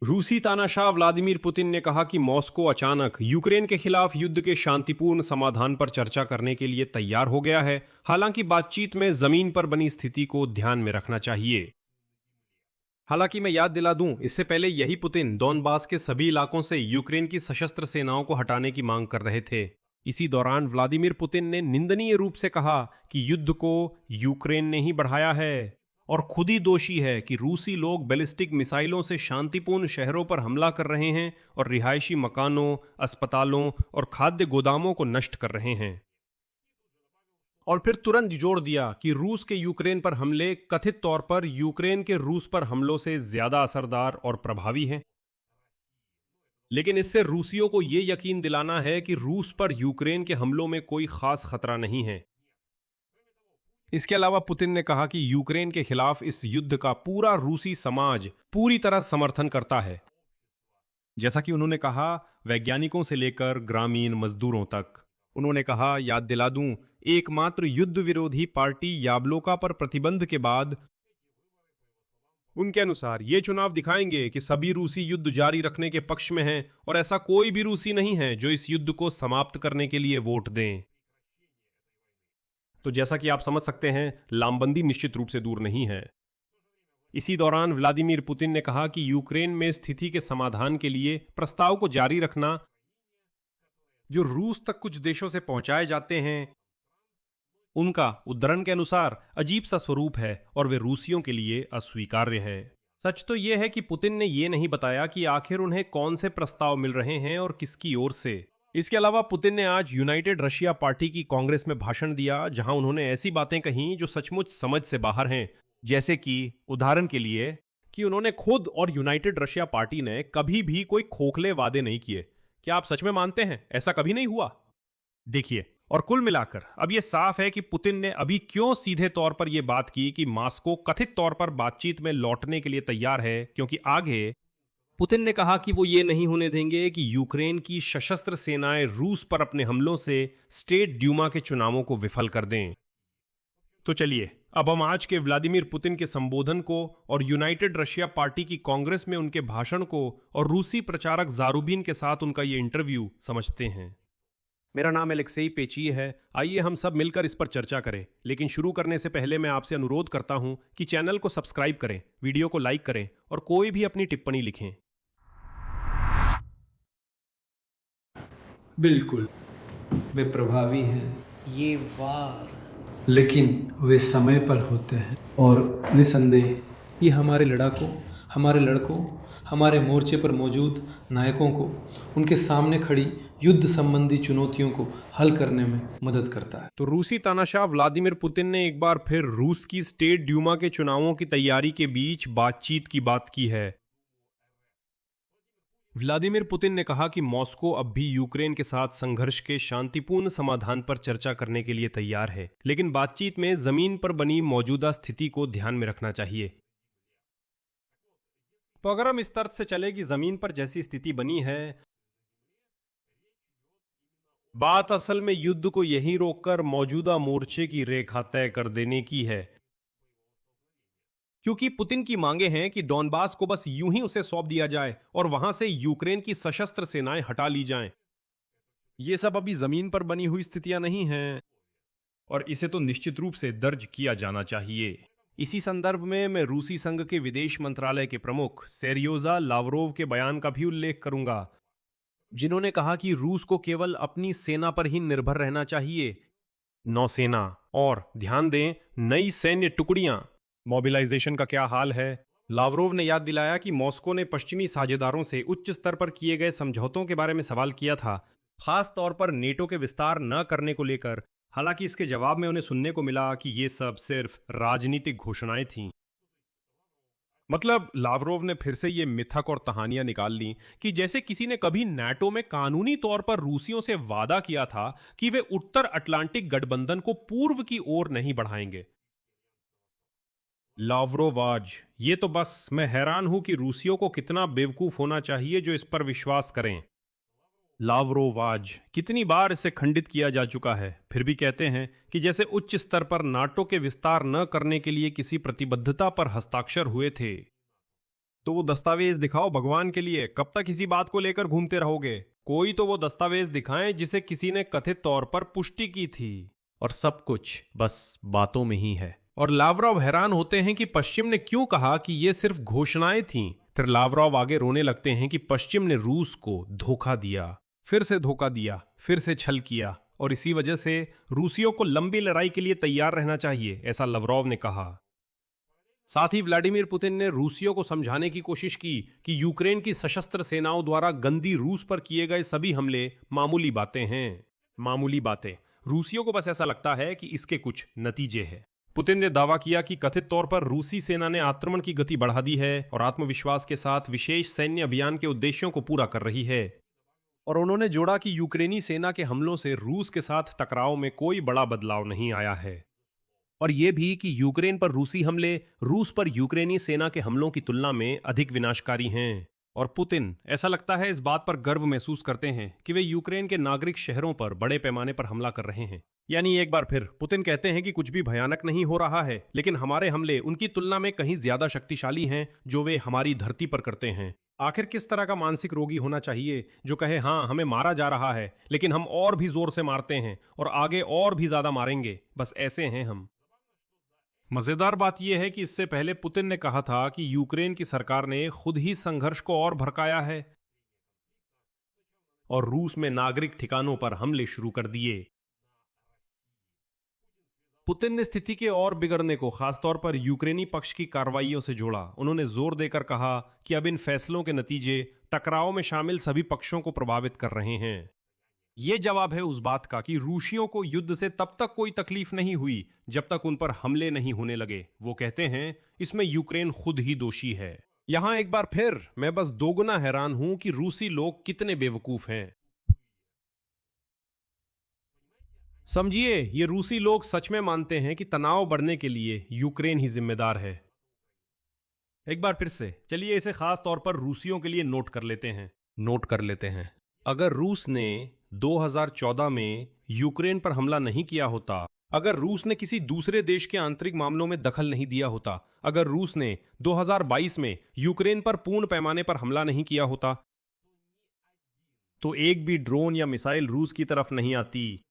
रूसी तानाशाह Vladimir Putin ने कहा कि मॉस्को अचानक यूक्रेन के खिलाफ युद्ध के शांतिपूर्ण समाधान पर चर्चा करने के लिए तैयार हो गया है। हालांकि बातचीत में जमीन पर बनी स्थिति को ध्यान में रखना चाहिए। हालांकि मैं याद दिला दूं, इससे पहले यही पुतिन डोनबास के सभी इलाकों से यूक्रेन की सशस्त्र सेनाओं को हटाने की मांग कर रहे थे। इसी दौरान व्लादिमीर पुतिन ने निंदनीय रूप से कहा कि युद्ध को यूक्रेन ने ही बढ़ाया है और खुद ही दोषी है कि रूसी लोग बैलिस्टिक मिसाइलों से शांतिपूर्ण शहरों पर हमला कर रहे हैं और रिहायशी मकानों, अस्पतालों और खाद्य गोदामों को नष्ट कर रहे हैं। और फिर तुरंत जोड़ दिया कि रूस के यूक्रेन पर हमले कथित तौर पर यूक्रेन के रूस पर हमलों से ज्यादा असरदार और प्रभावी हैं। लेकिन इससे रूसियों को यह यकीन दिलाना है कि रूस पर यूक्रेन के हमलों में कोई खास खतरा नहीं है। इसके अलावा पुतिन ने कहा कि यूक्रेन के खिलाफ इस युद्ध का पूरा रूसी समाज पूरी तरह समर्थन करता है। जैसा कि उन्होंने कहा, वैज्ञानिकों से लेकर ग्रामीण मजदूरों तक। उन्होंने कहा, याद दिला दूं, एकमात्र युद्ध विरोधी पार्टी याब्लोका पर प्रतिबंध के बाद उनके अनुसार ये चुनाव दिखाएंगे कि सभी रूसी युद्ध जारी रखने के पक्ष में हैं और ऐसा कोई भी रूसी नहीं है जो इस युद्ध को समाप्त करने के लिए वोट दें। तो जैसा कि आप समझ सकते हैं, लामबंदी निश्चित रूप से दूर नहीं है। इसी दौरान व्लादिमीर पुतिन ने कहा कि यूक्रेन में स्थिति के समाधान के लिए प्रस्ताव को जारी रखना जो रूस तक कुछ देशों से पहुंचाए जाते हैं, उनका उद्धरण के अनुसार अजीब सा स्वरूप है और वे रूसियों के लिए अस्वीकार्य है। सच तो यह है कि पुतिन ने यह नहीं बताया कि आखिर उन्हें कौन से प्रस्ताव मिल रहे हैं और किसकी ओर से। इसके अलावा पुतिन ने आज यूनाइटेड रशिया पार्टी की कांग्रेस में भाषण दिया, जहां उन्होंने ऐसी बातें कहीं जो सचमुच समझ से बाहर हैं। जैसे कि उदाहरण के लिए कि उन्होंने खुद और यूनाइटेड रशिया पार्टी ने कभी भी कोई खोखले वादे नहीं किए। क्या आप सच में मानते हैं ऐसा कभी नहीं हुआ? देखिए, और कुल मिलाकर अब यह साफ है कि पुतिन ने अभी क्यों सीधे तौर पर यह बात की कि मॉस्को कथित तौर पर बातचीत में लौटने के लिए तैयार है, क्योंकि आगे पुतिन ने कहा कि वो ये नहीं होने देंगे कि यूक्रेन की सशस्त्र सेनाएं रूस पर अपने हमलों से स्टेट ड्यूमा के चुनावों को विफल कर दें। तो चलिए, अब हम आज के व्लादिमीर पुतिन के संबोधन को और यूनाइटेड रशिया पार्टी की कांग्रेस में उनके भाषण को और रूसी प्रचारक जारूबिन के साथ उनका ये इंटरव्यू समझते हैं। मेरा नाम एलेक्सेई पेची है। आइए हम सब मिलकर इस पर चर्चा करें। लेकिन शुरू करने से पहले मैं आपसे अनुरोध करता हूं कि चैनल को सब्सक्राइब करें, वीडियो को लाइक करें और कोई भी अपनी टिप्पणी लिखें। बिल्कुल, वे प्रभावी हैं, ये वार लेकिन वे समय पर होते हैं और निसंदेह ये हमारे लड़ाकों, हमारे लड़कों, हमारे मोर्चे पर मौजूद नायकों को उनके सामने खड़ी युद्ध संबंधी चुनौतियों को हल करने में मदद करता है। तो रूसी तानाशाह व्लादिमीर पुतिन ने एक बार फिर रूस की स्टेट ड्यूमा के चुनावों की तैयारी के बीच बातचीत की बात की है। व्लादिमीर पुतिन ने कहा कि मॉस्को अब भी यूक्रेन के साथ संघर्ष के शांतिपूर्ण समाधान पर चर्चा करने के लिए तैयार है, लेकिन बातचीत में जमीन पर बनी मौजूदा स्थिति को ध्यान में रखना चाहिए। तो अगर हम इस तर्क से चले कि जमीन पर जैसी स्थिति बनी है, बात असल में युद्ध को यहीं रोककर मौजूदा मोर्चे की रेखा तय कर देने की है, क्योंकि पुतिन की मांगे हैं कि डॉनबास को बस यूं ही उसे सौंप दिया जाए और वहां से यूक्रेन की सशस्त्र सेनाएं हटा ली जाएं। ये सब अभी जमीन पर बनी हुई स्थितियां नहीं हैं और इसे तो निश्चित रूप से दर्ज किया जाना चाहिए। इसी संदर्भ में मैं रूसी संघ के विदेश मंत्रालय के प्रमुख सेरियोजा लावरोव के बयान का भी उल्लेख करूंगा, जिन्होंने कहा कि रूस को केवल अपनी सेना पर ही निर्भर रहना चाहिए, नौसेना और ध्यान दें नई सैन्य टुकड़ियां, मोबिलाइजेशन का क्या हाल है। लावरोव ने याद दिलाया कि मॉस्को ने पश्चिमी साझेदारों से उच्च स्तर पर किए गए समझौतों के बारे में सवाल किया था, खास तौर पर नेटो के विस्तार न करने को लेकर। हालांकि इसके जवाब में उन्हें सुनने को मिला कि ये सब सिर्फ राजनीतिक घोषणाएं थीं। मतलब लावरोव ने फिर से ये मिथक और कहानियां निकाल ली कि जैसे किसी ने कभी नाटो में कानूनी तौर पर रूसियों से वादा किया था कि वे उत्तर अटलांटिक गठबंधन को पूर्व की ओर नहीं बढ़ाएंगे। लावरोव आज ये तो बस मैं हैरान हूं कि रूसियों को कितना बेवकूफ होना चाहिए जो इस पर विश्वास करें। लावरोव आज कितनी बार इसे खंडित किया जा चुका है, फिर भी कहते हैं कि जैसे उच्च स्तर पर नाटो के विस्तार न करने के लिए किसी प्रतिबद्धता पर हस्ताक्षर हुए थे। तो वो दस्तावेज दिखाओ भगवान के लिए, कब तक इसी बात को लेकर घूमते रहोगे? कोई तो वो दस्तावेज दिखाएं जिसे किसी ने कथित तौर पर पुष्टि की थी। और सब कुछ बस बातों में ही है। और लावरोव हैरान होते हैं कि पश्चिम ने क्यों कहा कि ये सिर्फ घोषणाएं थीं। फिर लावरोव आगे रोने लगते हैं कि पश्चिम ने रूस को धोखा दिया, फिर से धोखा दिया, फिर से छल किया, और इसी वजह से रूसियों को लंबी लड़ाई के लिए तैयार रहना चाहिए, ऐसा लावरोव ने कहा। साथ ही व्लादिमीर पुतिन ने रूसियों को समझाने की कोशिश की कि यूक्रेन की सशस्त्र सेनाओं द्वारा गंदी रूस पर किए गए सभी हमले मामूली बातें हैं। मामूली बातें। रूसियों को बस ऐसा लगता है कि इसके कुछ नतीजे हैं। पुतिन ने दावा किया कि कथित तौर पर रूसी सेना ने आक्रमण की गति बढ़ा दी है और आत्मविश्वास के साथ विशेष सैन्य अभियान के उद्देश्यों को पूरा कर रही है। और उन्होंने जोड़ा कि यूक्रेनी सेना के हमलों से रूस के साथ टकराव में कोई बड़ा बदलाव नहीं आया है। और यह भी कि यूक्रेन पर रूसी हमले रूस पर यूक्रेनी सेना के हमलों की तुलना में अधिक विनाशकारी हैं। और पुतिन ऐसा लगता है इस बात पर गर्व महसूस करते हैं कि वे यूक्रेन के नागरिक शहरों पर बड़े पैमाने पर हमला कर रहे हैं। यानी एक बार फिर पुतिन कहते हैं कि कुछ भी भयानक नहीं हो रहा है, लेकिन हमारे हमले उनकी तुलना में कहीं ज्यादा शक्तिशाली हैं जो वे हमारी धरती पर करते हैं। आखिर किस तरह का मानसिक रोगी होना चाहिए जो कहे हाँ हमें मारा जा रहा है, लेकिन हम और भी जोर से मारते हैं और आगे और भी ज्यादा मारेंगे, बस ऐसे हैं हम। मजेदार बात यह है कि इससे पहले पुतिन ने कहा था कि यूक्रेन की सरकार ने खुद ही संघर्ष को और भड़काया है और रूस में नागरिक ठिकानों पर हमले शुरू कर दिए। पुतिन ने स्थिति के और बिगड़ने को खासतौर पर यूक्रेनी पक्ष की कार्रवाइयों से जोड़ा। उन्होंने जोर देकर कहा कि अब इन फैसलों के नतीजे टकराव में शामिल सभी पक्षों को प्रभावित कर रहे हैं। यह जवाब है उस बात का कि रूसियों को युद्ध से तब तक कोई तकलीफ नहीं हुई जब तक उन पर हमले नहीं होने लगे। वो कहते हैं इसमें यूक्रेन खुद ही दोषी है। यहां एक बार फिर मैं बस दोगुना हैरान हूं कि रूसी लोग कितने बेवकूफ हैं। समझिए, ये रूसी लोग सच में मानते हैं कि तनाव बढ़ने के लिए यूक्रेन ही जिम्मेदार है। एक बार फिर से चलिए इसे खास तौर पर रूसियों के लिए नोट कर लेते हैं। अगर रूस ने 2014 में यूक्रेन पर हमला नहीं किया होता, अगर रूस ने किसी दूसरे देश के आंतरिक मामलों में दखल नहीं दिया होता, अगर रूस ने 2022 में यूक्रेन पर पूर्ण पैमाने पर हमला नहीं किया होता, तो एक भी ड्रोन या मिसाइल रूस की तरफ नहीं आती,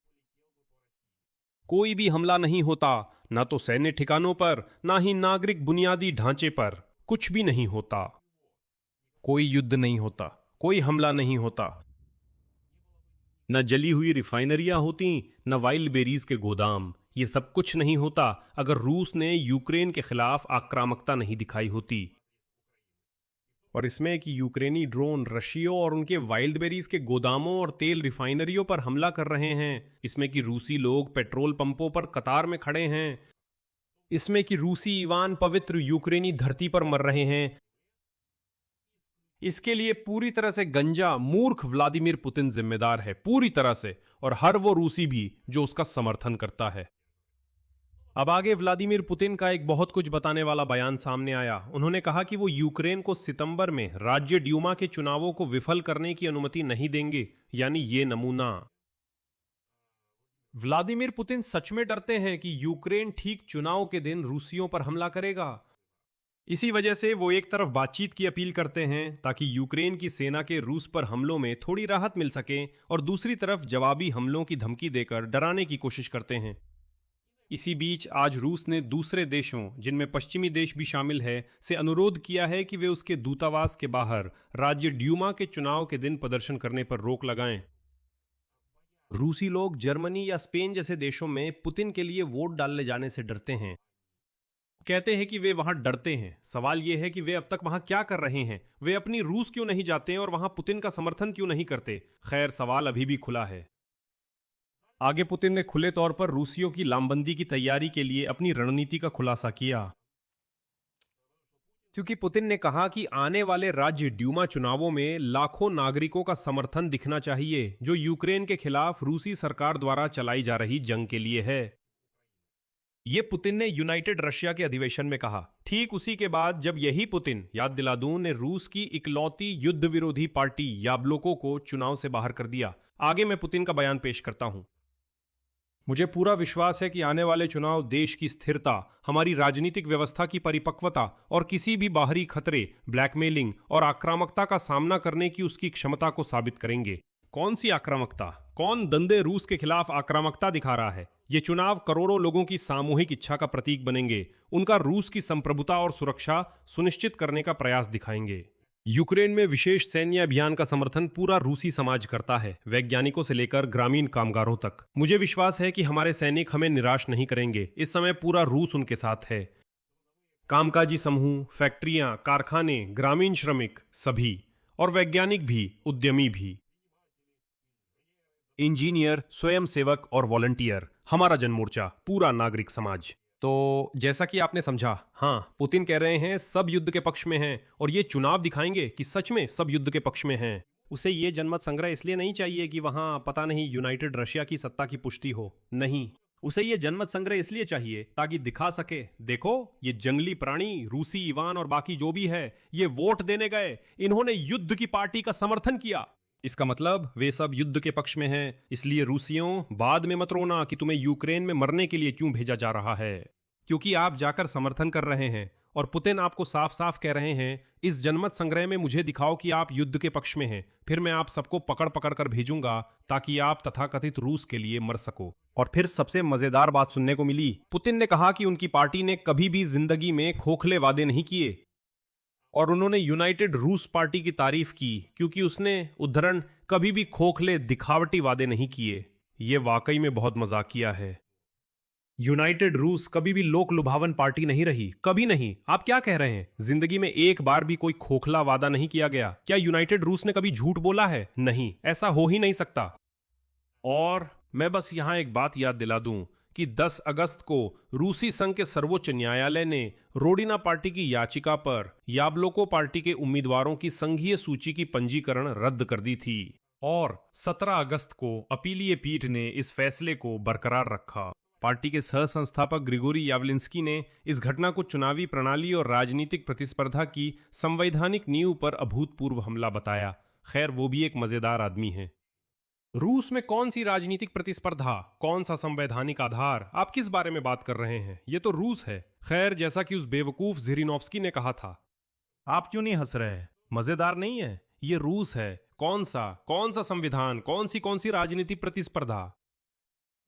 कोई भी हमला नहीं होता, ना तो सैन्य ठिकानों पर, ना ही नागरिक बुनियादी ढांचे पर, कुछ भी नहीं होता। कोई युद्ध नहीं होता, कोई हमला नहीं होता, न जली हुई रिफाइनरियां होती, न वाइल्ड बेरीज के गोदाम। ये सब कुछ नहीं होता अगर रूस ने यूक्रेन के खिलाफ आक्रामकता नहीं दिखाई होती। और इसमें कि यूक्रेनी ड्रोन रशियों और उनके वाइल्ड बेरीज के गोदामों और तेल रिफाइनरियों पर हमला कर रहे हैं, इसमें कि रूसी लोग पेट्रोल पंपों पर कतार में खड़े हैं, इसमें कि रूसी ईवान पवित्र यूक्रेनी धरती पर मर रहे हैं, इसके लिए पूरी तरह से गंजा मूर्ख व्लादिमीर पुतिन जिम्मेदार है, पूरी तरह से, और हर वो रूसी भी जो उसका समर्थन करता है। अब आगे व्लादिमीर पुतिन का एक बहुत कुछ बताने वाला बयान सामने आया। उन्होंने कहा कि वो यूक्रेन को सितंबर में राज्य ड्यूमा के चुनावों को विफल करने की अनुमति नहीं देंगे, यानी ये नमूना। व्लादिमीर पुतिन सच में डरते हैं कि यूक्रेन ठीक चुनाव के दिन रूसियों पर हमला करेगा। इसी वजह से वो एक तरफ बातचीत की अपील करते हैं ताकि यूक्रेन की सेना के रूस पर हमलों में थोड़ी राहत मिल सके, और दूसरी तरफ जवाबी हमलों की धमकी देकर डराने की कोशिश करते हैं। इसी बीच आज रूस ने दूसरे देशों, जिनमें पश्चिमी देश भी शामिल है, से अनुरोध किया है कि वे उसके दूतावास के बाहर राज्य ड्यूमा के चुनाव के दिन प्रदर्शन करने पर रोक लगाएं। रूसी लोग जर्मनी या स्पेन जैसे देशों में पुतिन के लिए वोट डालने जाने से डरते हैं। कहते हैं कि वे वहां डरते हैं। सवाल यह है कि वे अब तक वहां क्या कर रहे हैं, वे अपनी रूस क्यों नहीं जाते और वहां पुतिन का समर्थन क्यों नहीं करते। खैर, सवाल अभी भी खुला है। आगे पुतिन ने खुले तौर पर रूसियों की लामबंदी की तैयारी के लिए अपनी रणनीति का खुलासा किया, क्योंकि पुतिन ने कहा कि आने वाले राज्य ड्यूमा चुनावों में लाखों नागरिकों का समर्थन दिखना चाहिए, जो यूक्रेन के खिलाफ रूसी सरकार द्वारा चलाई जा रही जंग के लिए है। ये पुतिन ने यूनाइटेड रशिया के अधिवेशन में कहा, ठीक उसी के बाद जब यही पुतिन, याद दिला दूं, ने रूस की इकलौती युद्ध विरोधी पार्टी याब्लोको को चुनाव से बाहर कर दिया। आगे मैं पुतिन का बयान पेश करता हूं। मुझे पूरा विश्वास है कि आने वाले चुनाव देश की स्थिरता, हमारी राजनीतिक व्यवस्था की परिपक्वता और किसी भी बाहरी खतरे, ब्लैकमेलिंग और आक्रामकता का सामना करने की उसकी क्षमता को साबित करेंगे। कौन सी आक्रामकता? कौन दंदे रूस के खिलाफ आक्रामकता दिखा रहा है? ये चुनाव करोड़ों लोगों की सामूहिक इच्छा का प्रतीक बनेंगे, उनका रूस की संप्रभुता और सुरक्षा सुनिश्चित करने का प्रयास दिखाएंगे। यूक्रेन में विशेष सैन्य अभियान का समर्थन पूरा रूसी समाज करता है, वैज्ञानिकों से लेकर ग्रामीण कामगारों तक। मुझे विश्वास है कि हमारे सैनिक हमें निराश नहीं करेंगे। इस समय पूरा रूस उनके साथ है। कामकाजी समूह, फैक्ट्रियां, कारखाने, ग्रामीण श्रमिक, सभी, और वैज्ञानिक भी, उद्यमी भी, इंजीनियर, स्वयंसेवक और वॉलंटियर, हमारा जनमोर्चा, पूरा नागरिक समाज। तो जैसा कि आपने समझा, हाँ, पुतिन कह रहे हैं सब युद्ध के पक्ष में हैं, और ये चुनाव दिखाएंगे कि सच में सब युद्ध के पक्ष में हैं। उसे ये जनमत संग्रह इसलिए नहीं चाहिए कि वहां पता नहीं यूनाइटेड रशिया की सत्ता की पुष्टि हो, नहीं। उसे ये जनमत संग्रह इसलिए चाहिए ताकि दिखा सके, देखो ये जंगली प्राणी, रूसी इवान और बाकी जो भी है, ये वोट देने गए, इन्होंने युद्ध की पार्टी का समर्थन किया। इसका मतलब वे सब युद्ध के पक्ष में हैं, इसलिए रूसियों, बाद में मत रोना कि तुम्हें यूक्रेन में मरने के लिए क्यों भेजा जा रहा है, क्योंकि आप जाकर समर्थन कर रहे हैं। और पुतिन आपको साफ साफ कह रहे हैं, इस जनमत संग्रह में मुझे दिखाओ कि आप युद्ध के पक्ष में हैं, फिर मैं आप सबको पकड़ पकड़ कर भेजूंगा ताकि आप तथाकथित रूस के लिए मर सको। और फिर सबसे मजेदार बात सुनने को मिली, पुतिन ने कहा कि उनकी पार्टी ने कभी भी जिंदगी में खोखले वादे नहीं किए, और उन्होंने यूनाइटेड रूस पार्टी की तारीफ की क्योंकि उसने, उद्धरण, कभी भी खोखले दिखावटी वादे नहीं किए। ये वाकई में बहुत मजाकिया है। यूनाइटेड रूस कभी भी लोक लुभावन पार्टी नहीं रही, कभी नहीं। आप क्या कह रहे हैं? जिंदगी में एक बार भी कोई खोखला वादा नहीं किया गया? क्या यूनाइटेड रूस ने कभी झूठ बोला है? नहीं, ऐसा हो ही नहीं सकता। और मैं बस यहां एक बात याद दिला दूं कि 10 अगस्त को रूसी संघ के सर्वोच्च न्यायालय ने रोडिना पार्टी की याचिका पर याब्लोको पार्टी के उम्मीदवारों की संघीय सूची की पंजीकरण रद्द कर दी थी, और 17 अगस्त को अपीलीय पीठ ने इस फैसले को बरकरार रखा। पार्टी के सह संस्थापक ग्रिगोरी यावलिंस्की ने इस घटना को चुनावी प्रणाली और राजनीतिक प्रतिस्पर्धा की संवैधानिक नींव पर अभूतपूर्व हमला बताया। खैर, वो भी एक मजेदार आदमी है। रूस में कौन सी राजनीतिक प्रतिस्पर्धा, कौन सा संवैधानिक आधार? आप किस बारे में बात कर रहे हैं? ये तो रूस है। खैर, जैसा कि उस बेवकूफ ज़िरिनोव्स्की ने कहा था। आप क्यों नहीं हंस रहे? मजेदार नहीं है? ये रूस है। कौन सा संविधान, कौन सी राजनीतिक प्रतिस्पर्धा?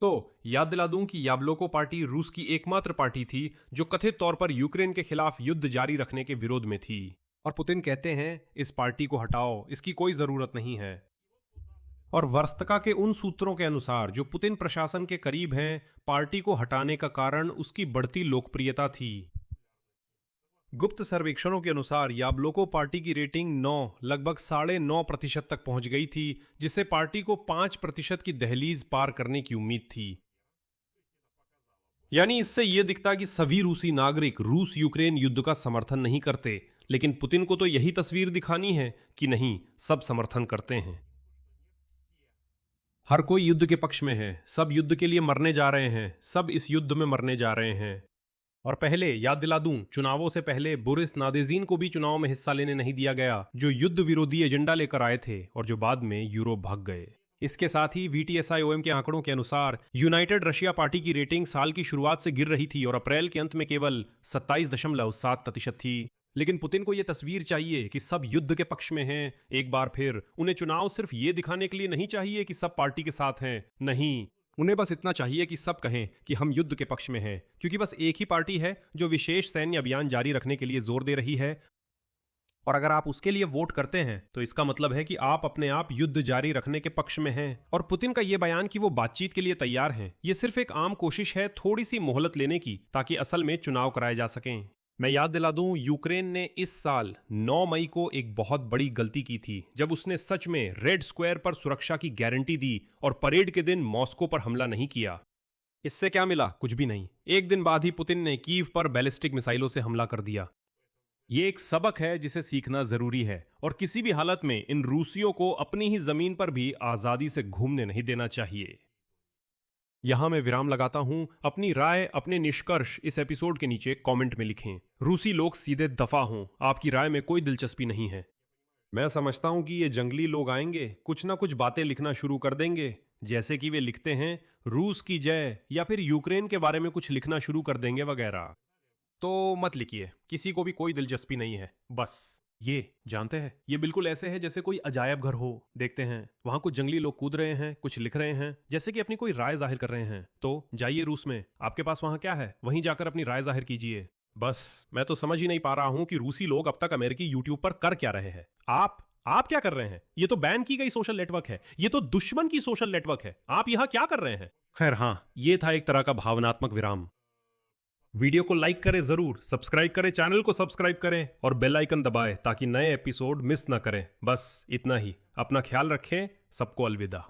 तो याद दिला दूं कि याब्लोको पार्टी रूस की एकमात्र पार्टी थी जो कथित तौर पर यूक्रेन के खिलाफ युद्ध जारी रखने के विरोध में थी। और पुतिन कहते हैं, इस पार्टी को हटाओ, इसकी कोई जरूरत नहीं है। और वर्स्तका के उन सूत्रों के अनुसार जो पुतिन प्रशासन के करीब हैं, पार्टी को हटाने का कारण उसकी बढ़ती लोकप्रियता थी। गुप्त सर्वेक्षणों के अनुसार याब्लोको पार्टी की रेटिंग 9, लगभग 9.5% तक पहुंच गई थी, जिससे पार्टी को 5% की दहलीज पार करने की उम्मीद थी। यानी इससे यह दिखता कि सभी रूसी नागरिक रूस यूक्रेन युद्ध का समर्थन नहीं करते, लेकिन पुतिन को तो यही तस्वीर दिखानी है कि नहीं, सब समर्थन करते हैं। हर कोई युद्ध के पक्ष में है, सब युद्ध के लिए मरने जा रहे हैं, सब इस युद्ध में मरने जा रहे हैं। और पहले याद दिला दूं, चुनावों से पहले बोरिस नादेजिन को भी चुनाव में हिस्सा लेने नहीं दिया गया, जो युद्ध विरोधी एजेंडा लेकर आए थे और जो बाद में यूरोप भाग गए। इसके साथ ही VTSIOM के आंकड़ों के अनुसार यूनाइटेड रशिया पार्टी की रेटिंग साल की शुरुआत से गिर रही थी और अप्रैल के अंत में केवल 27.7% थी। लेकिन पुतिन को यह तस्वीर चाहिए कि सब युद्ध के पक्ष में हैं। एक बार फिर उन्हें चुनाव सिर्फ ये दिखाने के लिए नहीं चाहिए कि सब पार्टी के साथ हैं, नहीं, उन्हें बस इतना चाहिए कि सब कहें कि हम युद्ध के पक्ष में हैं, क्योंकि बस एक ही पार्टी है जो विशेष सैन्य अभियान जारी रखने के लिए जोर दे रही है। और अगर आप उसके लिए वोट करते हैं तो इसका मतलब है कि आप अपने आप युद्ध जारी रखने के पक्ष में हैं। और पुतिन का यह बयान कि वो बातचीत के लिए तैयार हैं, ये सिर्फ एक आम कोशिश है थोड़ी सी मोहलत लेने की, ताकि असल में चुनाव कराए जा सकें। मैं याद दिला दूं, यूक्रेन ने इस साल 9 मई को एक बहुत बड़ी गलती की थी, जब उसने सच में रेड स्क्वायर पर सुरक्षा की गारंटी दी और परेड के दिन मॉस्को पर हमला नहीं किया। इससे क्या मिला? कुछ भी नहीं। एक दिन बाद ही पुतिन ने कीव पर बैलिस्टिक मिसाइलों से हमला कर दिया। ये एक सबक है जिसे सीखना जरूरी है, और किसी भी हालत में इन रूसियों को अपनी ही जमीन पर भी आजादी से घूमने नहीं देना चाहिए। यहां मैं विराम लगाता हूं। अपनी राय, अपने निष्कर्ष इस एपिसोड के नीचे कमेंट में लिखें। रूसी लोग सीधे दफा हों, आपकी राय में कोई दिलचस्पी नहीं है। मैं समझता हूं कि ये जंगली लोग आएंगे, कुछ ना कुछ बातें लिखना शुरू कर देंगे, जैसे कि वे लिखते हैं, रूस की जय या फिर यूक्रेन के बारे में कुछ लिखना शुरू कर देंगे वगैरह। तो मत लिखिए, किसी को भी कोई दिलचस्पी नहीं है। बस ये जानते हैं, ये बिल्कुल ऐसे है जैसे कोई अजायब घर हो। देखते हैं वहां कुछ जंगली लोग कूद रहे हैं, कुछ लिख रहे हैं, जैसे कि अपनी कोई राय जाहिर कर रहे हैं। तो जाइए रूस में, आपके पास वहां क्या है, वहीं जाकर अपनी राय जाहिर कीजिए। बस मैं तो समझ ही नहीं पा रहा हूं कि रूसी लोग अब तक अमेरिकी यूट्यूब पर कर क्या रहे हैं। आप क्या कर रहे हैं? ये तो बैन की गई सोशल नेटवर्क है, ये तो दुश्मन की सोशल नेटवर्क है। आप यहां क्या कर रहे हैं? खैर हाँ, ये था एक तरह का भावनात्मक विराम। वीडियो को लाइक करें जरूर, सब्सक्राइब करें, चैनल को सब्सक्राइब करें और बेल आइकन दबाएं ताकि नए एपिसोड मिस ना करें। बस इतना ही। अपना ख्याल रखें। सबको अलविदा।